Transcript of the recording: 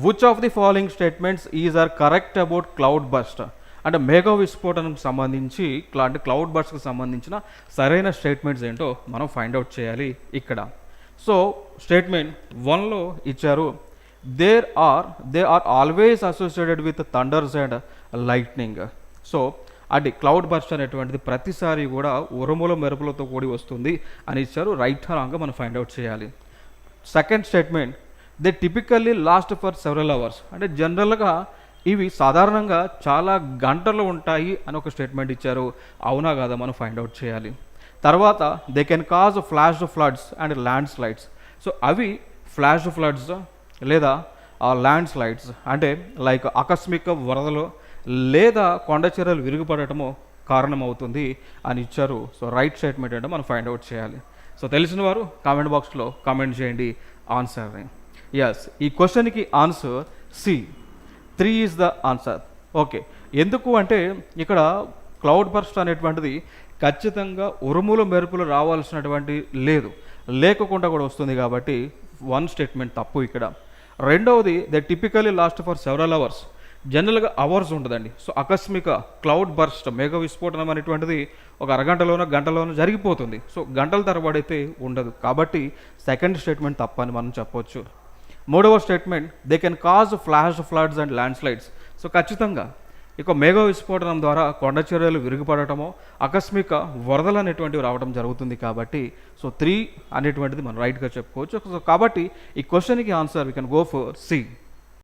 Which of the following statements is are correct about cloud burst? అంటే మేఘ విస్ఫోటనకు సంబంధించి అంటే క్లౌడ్ బస్ట్కి సంబంధించిన సరైన స్టేట్మెంట్స్ ఏంటో మనం ఫైండ్ అవుట్ చేయాలి ఇక్కడ. సో స్టేట్మెంట్ 1లో ఇచ్చారు, they are always associated with thunders and lightning. So అది క్లౌడ్ బర్స్ట్ అనేటువంటిది ప్రతిసారి కూడా ఉరుముల మెరుపులతో కూడి వస్తుంది అని ఇచ్చారు. రైట్ రాంగ్ మనం ఫైండ్ అవుట్ చేయాలి. Second statement, they typically last for several hours. అంటే జనరల్గా ఇవి సాధారణంగా చాలా గంటలు ఉంటాయి అని ఒక స్టేట్మెంట్ ఇచ్చారు. అవునా కాదా మనం ఫైండ్ అవుట్ చేయాలి. తర్వాత they can cause flash floods and land slides. So అవి ఫ్లాష్ ఫ్లడ్స్ లేదా ల్యాండ్ స్లైడ్స్ అంటే లైక్ ఆకస్మిక వరదలు లేదా కొండ చర్యలు విరిగిపడటము కారణమవుతుంది అని ఇచ్చారు. సో రైట్ స్టేట్మెంట్ అంటే మనం ఫైండ్ అవుట్ చేయాలి. సో తెలిసిన వారు కామెంట్ బాక్స్లో కామెంట్ చేయండి ఆన్సర్ని. ఎస్, ఈ క్వశ్చన్కి answer C, 3 is the answer. Okay, ఎందుకు అంటే ఇక్కడ క్లౌడ్ బర్స్ట్ అనేటువంటిది ఖచ్చితంగా ఉరుములు మెరుపులు రావాల్సినటువంటి లేకుండా కూడా వస్తుంది కాబట్టి 1 స్టేట్మెంట్ తప్పు ఇక్కడ. రెండవది, they typically last for several hours. జనరల్గా అవర్స్ ఉంటుందండి. సో ఆకస్మిక క్లౌడ్ బర్స్ట్ మేఘ విస్ఫోటనం అనేటువంటిది ఒక అరగంటలోనో గంటలోనో జరిగిపోతుంది. సో గంటల తరబడి అయితే ఉండదు కాబట్టి సెకండ్ స్టేట్మెంట్ తప్పని మనం చెప్పొచ్చు. మూడవ statement, they can cause flash floods and land slides. So ఖచ్చితంగా ఇక మేఘ విస్ఫోటనం ద్వారా కొండ చర్యలు విరిగిపడటమో ఆకస్మిక వరదలు అనేటువంటివి రావడం జరుగుతుంది కాబట్టి సో 3 అనేటువంటిది మనం రైట్గా చెప్పుకోవచ్చు. సో కాబట్టి ఈ క్వశ్చన్కి answer we can go for C.